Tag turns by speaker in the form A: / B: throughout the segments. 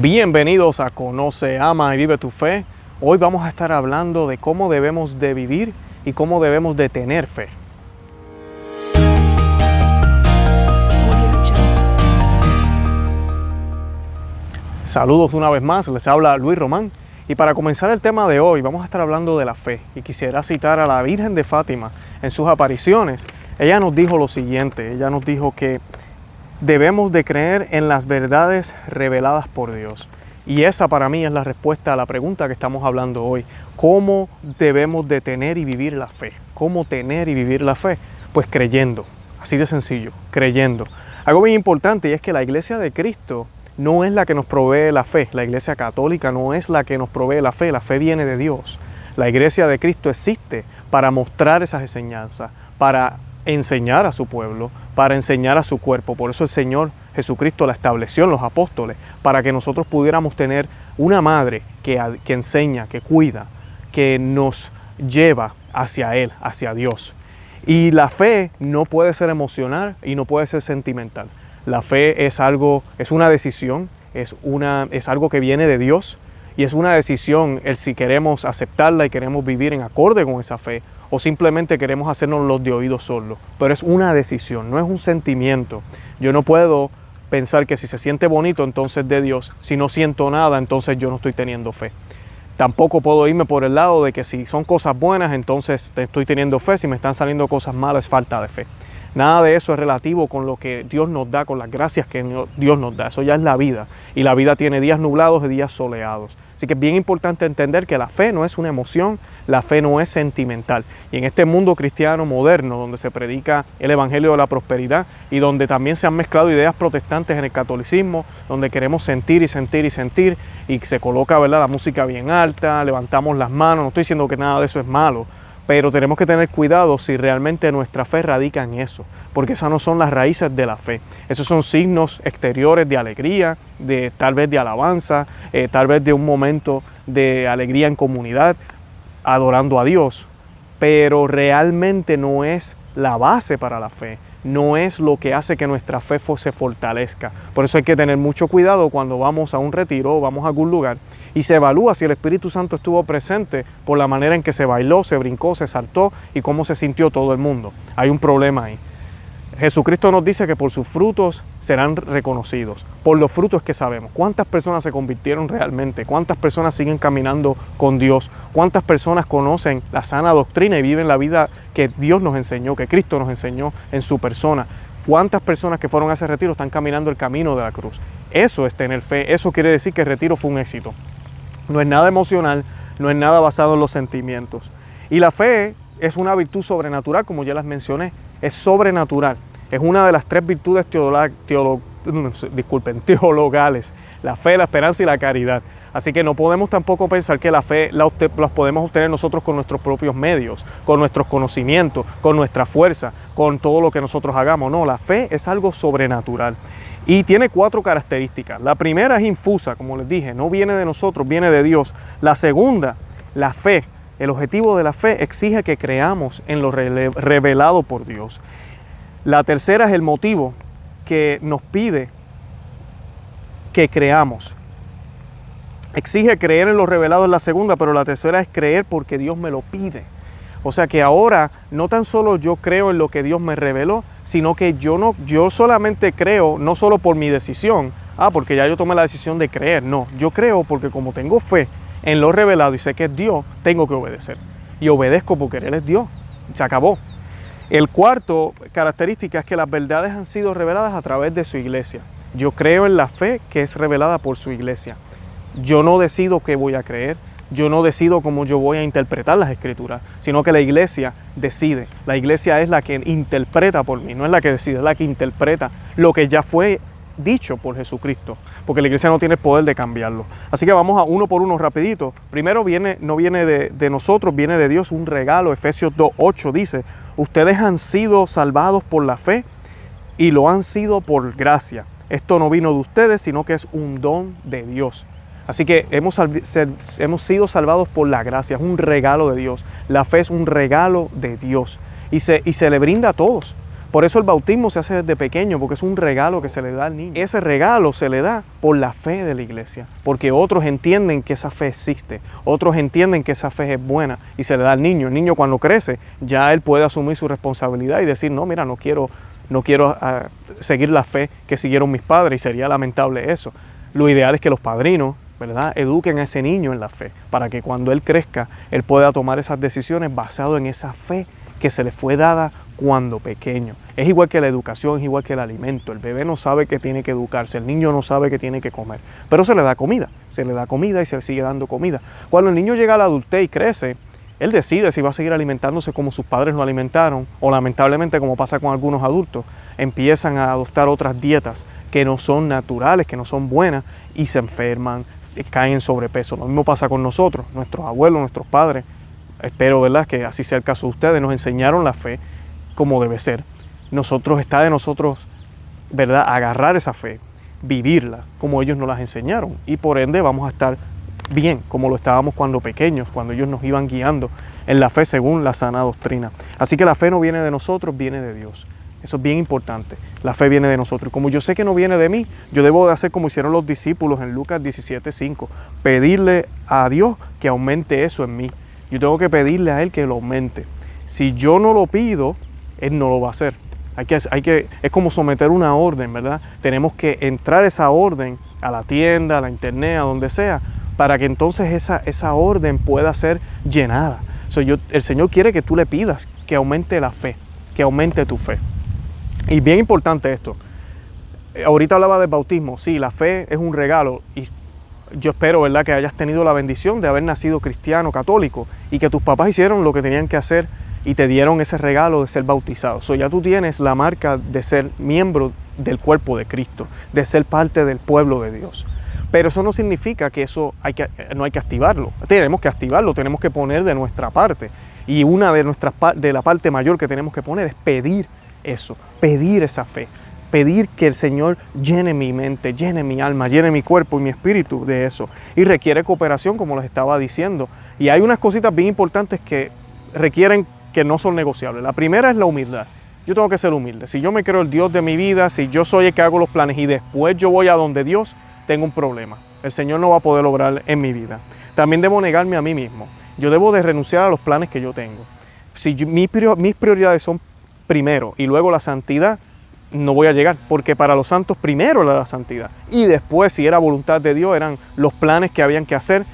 A: Bienvenidos a Conoce, Ama y Vive tu Fe. Hoy vamos a estar hablando de cómo debemos de vivir y cómo debemos de tener fe. Saludos una vez más, les habla Luis Román. Y para comenzar el tema de hoy vamos a estar hablando de la fe. Y quisiera citar a la Virgen de Fátima en sus apariciones. Ella nos dijo lo siguiente, ella nos dijo que debemos de creer en las verdades reveladas por Dios. Y esa para mí es la respuesta a la pregunta que estamos hablando hoy. ¿Cómo debemos de tener y vivir la fe? ¿Cómo tener y vivir la fe? Pues creyendo, así de sencillo, creyendo. Algo bien importante y es que la Iglesia de Cristo no es la que nos provee la fe. La Iglesia Católica no es la que nos provee la fe viene de Dios. La Iglesia de Cristo existe para mostrar esas enseñanzas, para enseñar a su pueblo, para enseñar a su cuerpo. Por eso el Señor Jesucristo la estableció en los apóstoles, para que nosotros pudiéramos tener una madre que enseña, que cuida, que nos lleva hacia Él, hacia Dios. Y la fe no puede ser emocional y no puede ser sentimental. La fe es algo, es una decisión, es algo que viene de Dios y es una decisión el si queremos aceptarla y queremos vivir en acorde con esa fe o simplemente queremos hacernos los de oídos sordos. Pero es una decisión, no es un sentimiento. Yo no puedo pensar que si se siente bonito entonces de Dios, si no siento nada entonces yo no estoy teniendo fe. Tampoco puedo irme por el lado de que si son cosas buenas entonces estoy teniendo fe, si me están saliendo cosas malas es falta de fe. Nada de eso es relativo con lo que Dios nos da, con las gracias que Dios nos da. Eso ya es la vida. Y la vida tiene días nublados y días soleados. Así que es bien importante entender que la fe no es una emoción, la fe no es sentimental. Y en este mundo cristiano moderno, donde se predica el evangelio de la prosperidad y donde también se han mezclado ideas protestantes en el catolicismo, donde queremos sentir y sentir y sentir y se coloca, ¿verdad?, la música bien alta, levantamos las manos. No estoy diciendo que nada de eso es malo, pero tenemos que tener cuidado si realmente nuestra fe radica en eso, porque esas no son las raíces de la fe. Esos son signos exteriores de alegría, tal vez de alabanza, tal vez de un momento de alegría en comunidad, adorando a Dios, pero realmente no es la base para la fe, no es lo que hace que nuestra fe se fortalezca. Por eso hay que tener mucho cuidado cuando vamos a un retiro o vamos a algún lugar y se evalúa si el Espíritu Santo estuvo presente por la manera en que se bailó, se brincó, se saltó y cómo se sintió todo el mundo. Hay un problema ahí. Jesucristo nos dice que por sus frutos serán reconocidos. Por los frutos que sabemos. ¿Cuántas personas se convirtieron realmente? ¿Cuántas personas siguen caminando con Dios? ¿Cuántas personas conocen la sana doctrina y viven la vida que Dios nos enseñó, que Cristo nos enseñó en su persona? ¿Cuántas personas que fueron a ese retiro están caminando el camino de la cruz? Eso es tener fe. Eso quiere decir que el retiro fue un éxito. No es nada emocional, no es nada basado en los sentimientos. Y la fe es una virtud sobrenatural, como ya las mencioné. Es sobrenatural. Es una de las tres virtudes teologales. La fe, la esperanza y la caridad. Así que no podemos tampoco pensar que la fe las podemos obtener nosotros con nuestros propios medios, con nuestros conocimientos, con nuestra fuerza, con todo lo que nosotros hagamos. No, la fe es algo sobrenatural. Y tiene 4 características. La primera es infusa, como les dije, no viene de nosotros, viene de Dios. La segunda, la fe. El objetivo de la fe exige que creamos en lo revelado por Dios. La tercera es el motivo que nos pide que creamos. Exige creer en lo revelado en la segunda, pero la tercera es creer porque Dios me lo pide. O sea que ahora no tan solo yo creo en lo que Dios me reveló, sino que yo solamente creo, no solo por mi decisión, porque ya yo tomé la decisión de creer, no, yo creo porque como tengo fe en lo revelado y sé que es Dios, tengo que obedecer. Y obedezco porque Él es Dios, se acabó. El cuarto característica es que las verdades han sido reveladas a través de su iglesia. Yo creo en la fe que es revelada por su iglesia. Yo no decido qué voy a creer. Yo no decido cómo yo voy a interpretar las escrituras, sino que la iglesia decide. La iglesia es la que interpreta por mí, no es la que decide, es la que interpreta lo que ya fue dicho por Jesucristo, porque la iglesia no tiene el poder de cambiarlo. Así que vamos a uno por uno rapidito. Primero no viene de nosotros, viene de Dios, un regalo. Efesios 2:8 dice, ustedes han sido salvados por la fe y lo han sido por gracia. Esto no vino de ustedes, sino que es un don de Dios. Así que hemos sido salvados por la gracia, es un regalo de Dios. La fe es un regalo de Dios y se le brinda a todos. Por eso el bautismo se hace desde pequeño, porque es un regalo que se le da al niño. Ese regalo se le da por la fe de la iglesia, porque otros entienden que esa fe existe, otros entienden que esa fe es buena y se le da al niño. El niño cuando crece, ya él puede asumir su responsabilidad y decir, no, mira, no quiero seguir la fe que siguieron mis padres, y sería lamentable eso. Lo ideal es que los padrinos, ¿verdad?, eduquen a ese niño en la fe, para que cuando él crezca, él pueda tomar esas decisiones basado en esa fe que se le fue dada cuando pequeño. Es igual que la educación, es igual que el alimento. El bebé no sabe que tiene que educarse, el niño no sabe que tiene que comer, pero se le da comida y se le sigue dando comida. Cuando el niño llega a la adultez y crece, él decide si va a seguir alimentándose como sus padres lo alimentaron, o lamentablemente, como pasa con algunos adultos, empiezan a adoptar otras dietas que no son naturales, que no son buenas, y se enferman, caen en sobrepeso. Lo mismo pasa con nosotros, nuestros abuelos, nuestros padres. Espero, ¿verdad?, que así sea el caso de ustedes. Nos enseñaron la fe como debe ser. Está de nosotros, ¿verdad?, agarrar esa fe, vivirla como ellos nos las enseñaron, y por ende vamos a estar bien como lo estábamos cuando pequeños, cuando ellos nos iban guiando en la fe según la sana doctrina. Así que la fe no viene de nosotros, viene de Dios. Eso es bien importante. La fe viene de nosotros. Y como yo sé que no viene de mí, yo debo de hacer como hicieron los discípulos en Lucas 17:5. Pedirle a Dios que aumente eso en mí. Yo tengo que pedirle a Él que lo aumente. Si yo no lo pido, Él no lo va a hacer. Es como someter una orden, ¿verdad? Tenemos que entrar esa orden a la tienda, a la internet, a donde sea, para que entonces esa orden pueda ser llenada. El Señor quiere que tú le pidas que aumente la fe, que aumente tu fe. Y bien importante esto. Ahorita hablaba del bautismo. Sí, la fe es un regalo, y yo espero, ¿verdad?, que hayas tenido la bendición de haber nacido cristiano, católico, y que tus papás hicieron lo que tenían que hacer y te dieron ese regalo de ser bautizado. Ya tú tienes la marca de ser miembro del cuerpo de Cristo, de ser parte del pueblo de Dios. Pero eso no significa que no hay que activarlo. Tenemos que activarlo, tenemos que poner de nuestra parte. Y una de la parte mayor que tenemos que poner es pedir eso, pedir esa fe, pedir que el Señor llene mi mente, llene mi alma, llene mi cuerpo y mi espíritu de eso. Y requiere cooperación, como les estaba diciendo. Y hay unas cositas bien importantes que requieren, que no son negociables. La primera es la humildad. Yo tengo que ser humilde. Si yo me creo el Dios de mi vida, si yo soy el que hago los planes y después yo voy a donde Dios, tengo un problema. El Señor no va a poder obrar en mi vida. También debo negarme a mí mismo. Yo debo de renunciar a los planes que yo tengo. Si mis prioridades son primero y luego la santidad, no voy a llegar, porque para los santos primero era la santidad y después, si era voluntad de Dios, eran los planes que habían que hacer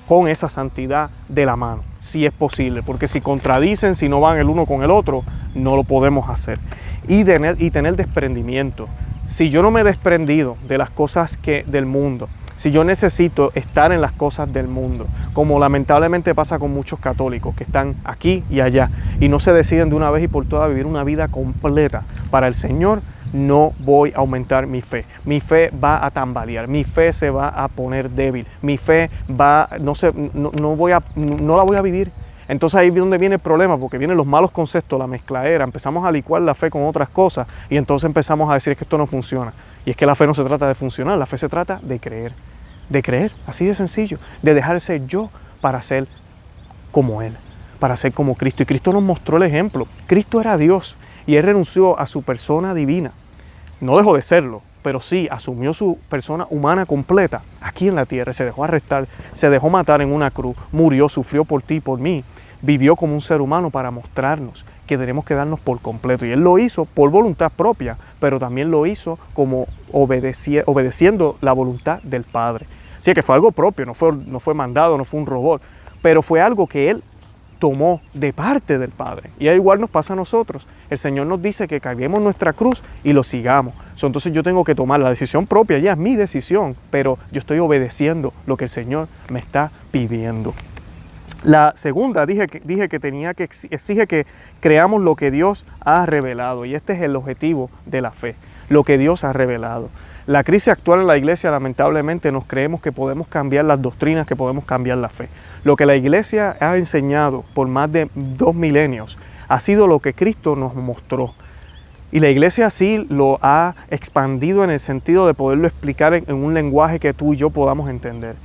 A: con esa santidad de la mano, si es posible, porque si contradicen, si no van el uno con el otro, no lo podemos hacer. Y tener desprendimiento. Si yo no me he desprendido de las cosas del mundo, si yo necesito estar en las cosas del mundo, como lamentablemente pasa con muchos católicos que están aquí y allá y no se deciden de una vez y por todas vivir una vida completa para el Señor, no voy a aumentar mi fe. Mi fe va a tambalear, mi fe se va a poner débil, mi fe no la voy a vivir. Entonces ahí es donde viene el problema, porque vienen los malos conceptos, la mezcladera, empezamos a licuar la fe con otras cosas y entonces empezamos a decir que esto no funciona. Y es que la fe no se trata de funcionar, la fe se trata de creer, así de sencillo, de dejarse yo para ser como Él, para ser como Cristo. Y Cristo nos mostró el ejemplo. Cristo era Dios y Él renunció a su persona divina. No dejó de serlo, pero sí asumió su persona humana completa aquí en la tierra. Se dejó arrestar, se dejó matar en una cruz, murió, sufrió por ti y por mí. Vivió como un ser humano para mostrarnos que tenemos que darnos por completo. Y Él lo hizo por voluntad propia, pero también lo hizo como obedeciendo la voluntad del Padre. Así que fue algo propio, no fue mandado, no fue un robot, pero fue algo que Él tomó de parte del Padre. Y igual nos pasa a nosotros. El Señor nos dice que carguemos nuestra cruz y lo sigamos. Entonces yo tengo que tomar la decisión propia, ya es mi decisión, pero yo estoy obedeciendo lo que el Señor me está pidiendo. La segunda, dije que exige que creamos lo que Dios ha revelado, y este es el objetivo de la fe, lo que Dios ha revelado. La crisis actual en la iglesia, lamentablemente, nos creemos que podemos cambiar las doctrinas, que podemos cambiar la fe. Lo que la iglesia ha enseñado por más de 2 milenios ha sido lo que Cristo nos mostró. Y la iglesia sí lo ha expandido en el sentido de poderlo explicar en un lenguaje que tú y yo podamos entender.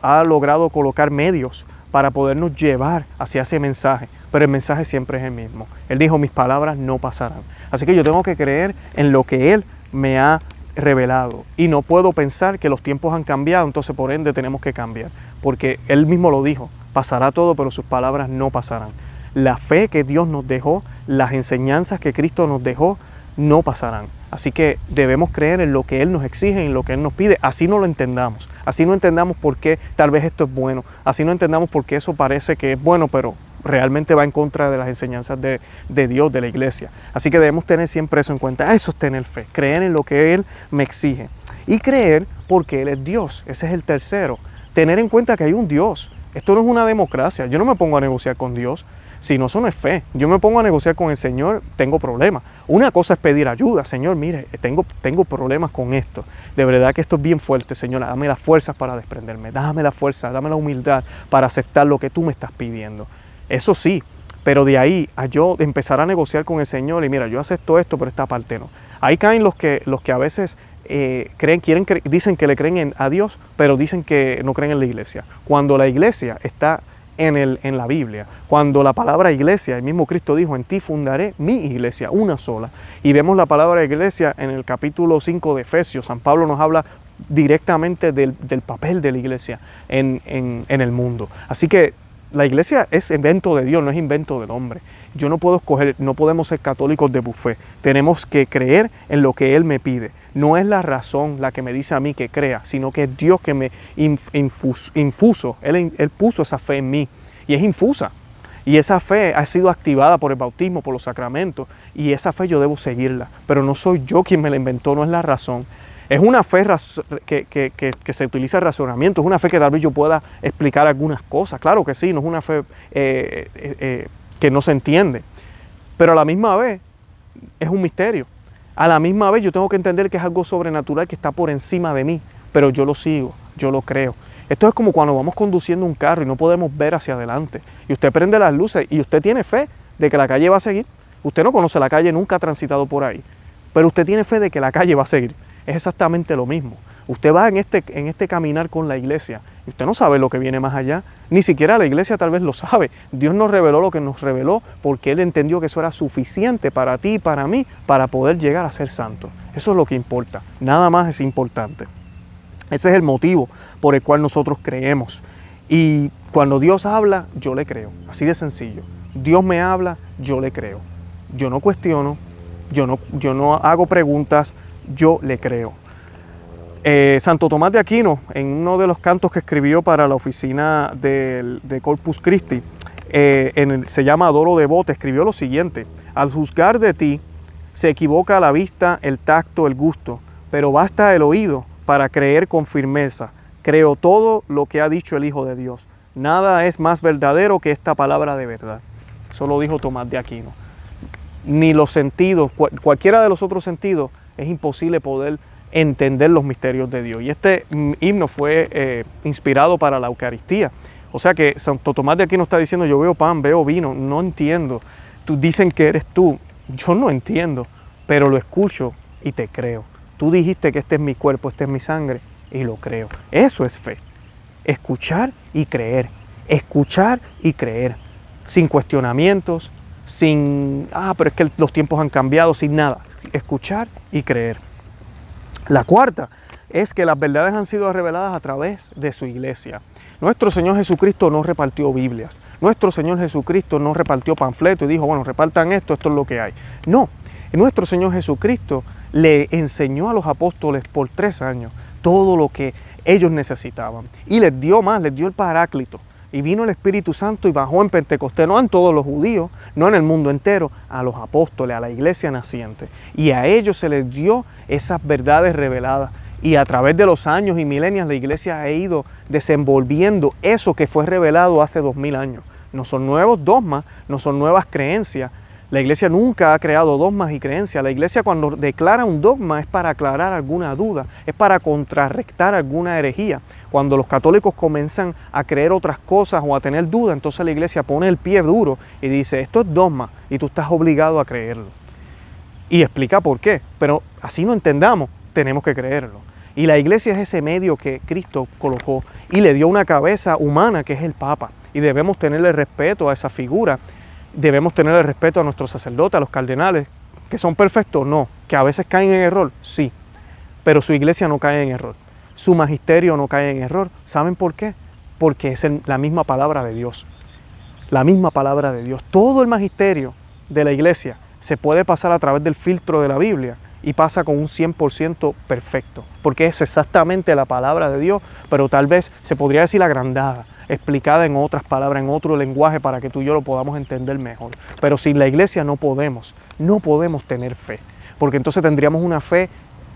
A: Ha logrado colocar medios para podernos llevar hacia ese mensaje, pero el mensaje siempre es el mismo. Él dijo, mis palabras no pasarán. Así que yo tengo que creer en lo que Él me ha revelado y no puedo pensar que los tiempos han cambiado, entonces por ende tenemos que cambiar, porque Él mismo lo dijo, pasará todo, pero sus palabras no pasarán. La fe que Dios nos dejó, las enseñanzas que Cristo nos dejó, no pasarán. Así que debemos creer en lo que Él nos exige, en lo que Él nos pide, así no lo entendamos. Así no entendamos por qué tal vez esto es bueno, así no entendamos por qué eso parece que es bueno, pero realmente va en contra de las enseñanzas de Dios, de la iglesia. Así que debemos tener siempre eso en cuenta. Eso es tener fe, creer en lo que Él me exige. Y creer porque Él es Dios, ese es el tercero. Tener en cuenta que hay un Dios. Esto no es una democracia, yo no me pongo a negociar con Dios. Si no, eso no es fe. Yo me pongo a negociar con el Señor, tengo problemas. Una cosa es pedir ayuda. Señor, mire, tengo problemas con esto. De verdad que esto es bien fuerte, Señor. Dame las fuerzas para desprenderme. Dame la fuerza, dame la humildad para aceptar lo que tú me estás pidiendo. Eso sí, pero de ahí a yo empezar a negociar con el Señor y mira, yo acepto esto, pero esta parte no. Ahí caen los que a veces dicen que le creen a Dios, pero dicen que no creen en la iglesia. Cuando la iglesia está en la Biblia, cuando la palabra iglesia, el mismo Cristo dijo, en ti fundaré mi iglesia, una sola. Y vemos la palabra iglesia en el capítulo 5 de Efesios. San Pablo nos habla directamente del papel de la iglesia en el mundo. Así que la iglesia es invento de Dios, no es invento del hombre. Yo no puedo escoger, no podemos ser católicos de buffet. Tenemos que creer en lo que Él me pide. No es la razón la que me dice a mí que crea, sino que es Dios que me infuso. Él puso esa fe en mí y es infusa. Y esa fe ha sido activada por el bautismo, por los sacramentos. Y esa fe yo debo seguirla. Pero no soy yo quien me la inventó, no es la razón. Es una fe que se utiliza en razonamiento, es una fe que tal vez yo pueda explicar algunas cosas. Claro que sí, no es una fe que no se entiende. Pero a la misma vez es un misterio. A la misma vez yo tengo que entender que es algo sobrenatural que está por encima de mí, pero yo lo sigo, yo lo creo. Esto es como cuando vamos conduciendo un carro y no podemos ver hacia adelante. Y usted prende las luces y usted tiene fe de que la calle va a seguir. Usted no conoce la calle, nunca ha transitado por ahí, pero usted tiene fe de que la calle va a seguir. Es exactamente lo mismo. Usted va en este caminar con la iglesia y usted no sabe lo que viene más allá. Ni siquiera la iglesia tal vez lo sabe. Dios nos reveló lo que nos reveló porque Él entendió que eso era suficiente para ti y para mí para poder llegar a ser santos. Eso es lo que importa. Nada más es importante. Ese es el motivo por el cual nosotros creemos. Y cuando Dios habla, yo le creo. Así de sencillo. Dios me habla, yo le creo. Yo no cuestiono, yo no hago preguntas, yo le creo. Santo Tomás de Aquino, en uno de los cantos que escribió para la oficina de Corpus Christi, se llama Adoro Devote, escribió lo siguiente: al juzgar de ti, se equivoca la vista, el tacto, el gusto, pero basta el oído para creer con firmeza. Creo todo lo que ha dicho el Hijo de Dios. Nada es más verdadero que esta palabra de verdad. Eso lo dijo Tomás de Aquino. Ni los sentidos, cualquiera de los otros sentidos, es imposible poder entender los misterios de Dios. Y este himno fue inspirado para la Eucaristía. O sea que Santo Tomás de Aquino está diciendo, yo veo pan, veo vino, no entiendo. Dicen que eres tú. Yo no entiendo, pero lo escucho y te creo. Tú dijiste que este es mi cuerpo, este es mi sangre, y lo creo. Eso es fe. Escuchar y creer. Escuchar y creer. Sin cuestionamientos, sin, pero es que los tiempos han cambiado, sin nada. Escuchar y creer. La cuarta es que las verdades han sido reveladas a través de su iglesia. Nuestro Señor Jesucristo no repartió Biblias. Nuestro Señor Jesucristo no repartió panfletos y dijo, bueno, repartan esto es lo que hay. No, nuestro Señor Jesucristo le enseñó a los apóstoles por 3 años todo lo que ellos necesitaban. Y les dio más, les dio el Paráclito. Y vino el Espíritu Santo y bajó en Pentecostés, no en todos los judíos, no en el mundo entero, a los apóstoles, a la iglesia naciente. Y a ellos se les dio esas verdades reveladas. Y a través de los años y milenios la iglesia ha ido desenvolviendo eso que fue revelado hace 2000 años. No son nuevos dogmas, no son nuevas creencias. La iglesia nunca ha creado dogmas y creencias. La iglesia cuando declara un dogma es para aclarar alguna duda, es para contrarrestar alguna herejía. Cuando los católicos comienzan a creer otras cosas o a tener dudas, entonces la iglesia pone el pie duro y dice, esto es dogma y tú estás obligado a creerlo. Y explica por qué, pero así no entendamos, tenemos que creerlo. Y la iglesia es ese medio que Cristo colocó y le dio una cabeza humana que es el Papa. y debemos tenerle respeto a esa figura. Debemos tenerle respeto a nuestros sacerdotes, a los cardenales, que son perfectos, no, que a veces caen en error, sí, pero su iglesia no cae en error, su magisterio no cae en error. ¿Saben por qué? Porque es la misma palabra de Dios, la misma palabra de Dios. Todo el magisterio de la iglesia se puede pasar a través del filtro de la Biblia y pasa con un 100% perfecto, porque es exactamente la palabra de Dios, pero tal vez se podría decir agrandada, explicada en otras palabras, en otro lenguaje, para que tú y yo lo podamos entender mejor. Pero sin la iglesia no podemos tener fe, porque entonces tendríamos una fe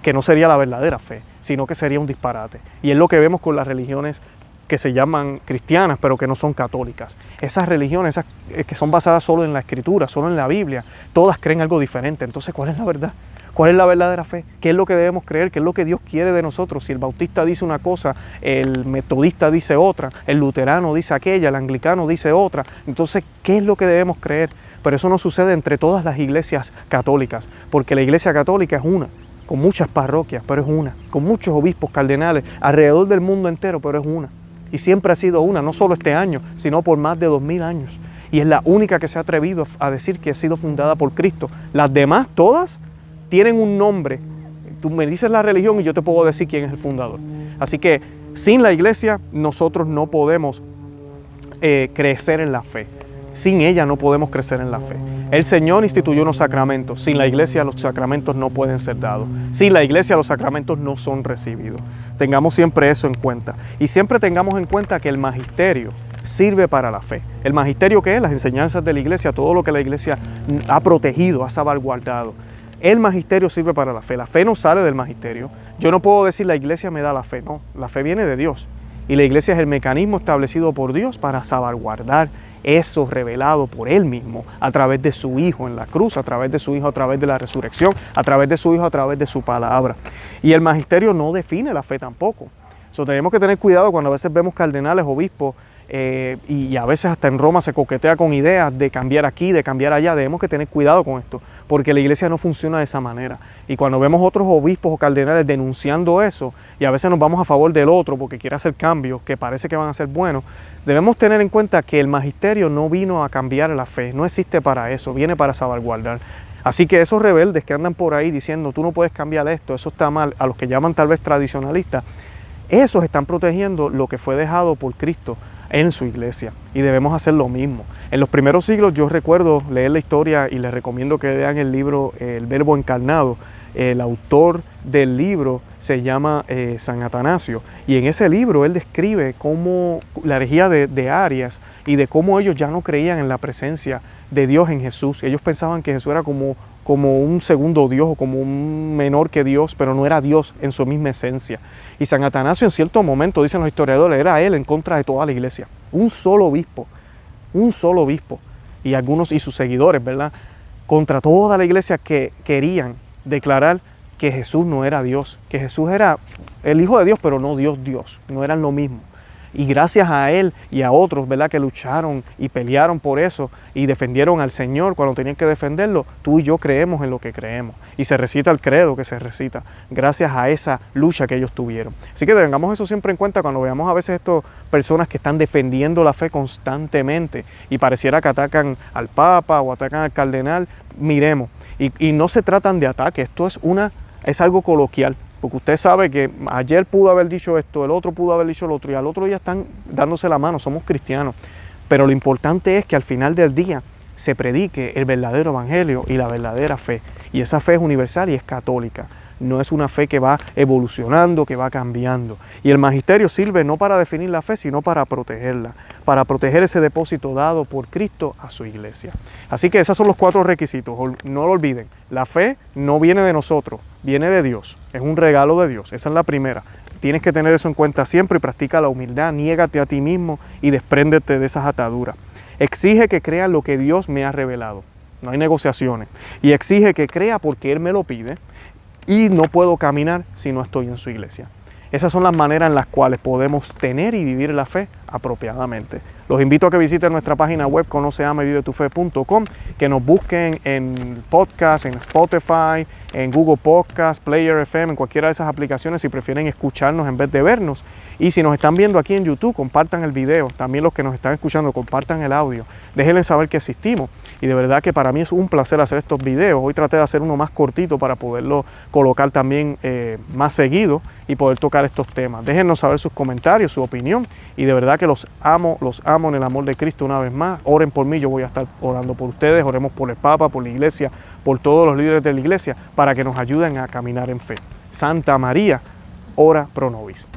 A: que no sería la verdadera fe, sino que sería un disparate. Y es lo que vemos con las religiones que se llaman cristianas, pero que no son católicas. Esas religiones, esas que son basadas solo en la Escritura, solo en la Biblia, todas creen algo diferente. Entonces, ¿cuál es la verdad? ¿Cuál es la verdadera fe? ¿Qué es lo que debemos creer? ¿Qué es lo que Dios quiere de nosotros? Si el bautista dice una cosa, el metodista dice otra, el luterano dice aquella, el anglicano dice otra. Entonces, ¿qué es lo que debemos creer? Pero eso no sucede entre todas las iglesias católicas, porque la iglesia católica es una, con muchas parroquias, pero es una, con muchos obispos, cardenales, alrededor del mundo entero, pero es una. Y siempre ha sido una, no solo este año, sino por más de 2000 años. Y es la única que se ha atrevido a decir que ha sido fundada por Cristo. Las demás, todas, tienen un nombre. Tú me dices la religión y yo te puedo decir quién es el fundador. Así que sin la iglesia nosotros no podemos crecer en la fe. Sin ella no podemos crecer en la fe. El Señor instituyó unos sacramentos. Sin la iglesia los sacramentos no pueden ser dados. Sin la iglesia los sacramentos no son recibidos. Tengamos siempre eso en cuenta. Y siempre tengamos en cuenta que el magisterio sirve para la fe. El magisterio, ¿qué es? Las enseñanzas de la iglesia, todo lo que la iglesia ha protegido, ha salvaguardado. El magisterio sirve para la fe. La fe no sale del magisterio. Yo no puedo decir la iglesia me da la fe. No, la fe viene de Dios. Y la iglesia es el mecanismo establecido por Dios para salvaguardar eso revelado por Él mismo a través de su Hijo en la cruz, a través de su Hijo, a través de la resurrección, a través de su Hijo, a través de su palabra. Y el magisterio no define la fe tampoco. Tenemos que tener cuidado cuando a veces vemos cardenales, obispos, y a veces hasta en Roma se coquetea con ideas de cambiar aquí, de cambiar allá. Debemos que tener cuidado con esto, porque la iglesia no funciona de esa manera. Y cuando vemos otros obispos o cardenales denunciando eso, y a veces nos vamos a favor del otro porque quiere hacer cambios que parece que van a ser buenos, debemos tener en cuenta que el magisterio no vino a cambiar la fe, no existe para eso, viene para salvaguardar. Así que esos rebeldes que andan por ahí diciendo tú no puedes cambiar esto, eso está mal, a los que llaman tal vez tradicionalistas, esos están protegiendo lo que fue dejado por Cristo en su iglesia, y debemos hacer lo mismo. En los primeros siglos yo recuerdo leer la historia, y les recomiendo que lean el libro El Verbo Encarnado. El autor del libro se llama San Atanasio, y en ese libro él describe cómo la herejía de Arias y de cómo ellos ya no creían en la presencia de Dios en Jesús. Ellos pensaban que Jesús era como un segundo Dios o como un menor que Dios, pero no era Dios en su misma esencia. Y San Atanasio en cierto momento, dicen los historiadores, era él en contra de toda la iglesia. Un solo obispo, y algunos y sus seguidores, ¿verdad? Contra toda la iglesia que querían declarar que Jesús no era Dios, que Jesús era el Hijo de Dios, pero no Dios, no eran lo mismo. Y gracias a él y a otros, ¿verdad?, que lucharon y pelearon por eso y defendieron al Señor cuando tenían que defenderlo, tú y yo creemos en lo que creemos. Y se recita el credo que se recita gracias a esa lucha que ellos tuvieron. Así que tengamos eso siempre en cuenta cuando veamos a veces estas personas que están defendiendo la fe constantemente y pareciera que atacan al Papa o atacan al cardenal. Miremos. Y no se tratan de ataque, esto es algo coloquial. Porque usted sabe que ayer pudo haber dicho esto, el otro pudo haber dicho el otro, y al otro día están dándose la mano, somos cristianos. Pero lo importante es que al final del día se predique el verdadero evangelio y la verdadera fe. Y esa fe es universal y es católica. No es una fe que va evolucionando, que va cambiando. Y el magisterio sirve no para definir la fe, sino para protegerla, para proteger ese depósito dado por Cristo a su iglesia. Así que esos son los 4 requisitos, no lo olviden. La fe no viene de nosotros, viene de Dios, es un regalo de Dios, esa es la primera. Tienes que tener eso en cuenta siempre y practica la humildad, niégate a ti mismo y despréndete de esas ataduras. Exige que crea lo que Dios me ha revelado, no hay negociaciones. Y exige que crea porque Él me lo pide. Y no puedo caminar si no estoy en su iglesia. Esas son las maneras en las cuales podemos tener y vivir la fe apropiadamente. Los invito a que visiten nuestra página web conoceamevivetufe.com, que nos busquen en podcast, en Spotify, en Google Podcast, Player FM, en cualquiera de esas aplicaciones si prefieren escucharnos en vez de vernos. Y si nos están viendo aquí en YouTube, compartan el video. También los que nos están escuchando, compartan el audio. Déjenles saber que existimos. Y de verdad que para mí es un placer hacer estos videos. Hoy traté de hacer uno más cortito para poderlo colocar también más seguido y poder tocar estos temas. Déjennos saber sus comentarios, su opinión. Y de verdad que los amo en el amor de Cristo una vez más. Oren por mí, yo voy a estar orando por ustedes. Oremos por el Papa, por la Iglesia, por todos los líderes de la Iglesia, para que nos ayuden a caminar en fe. Santa María, ora pro nobis.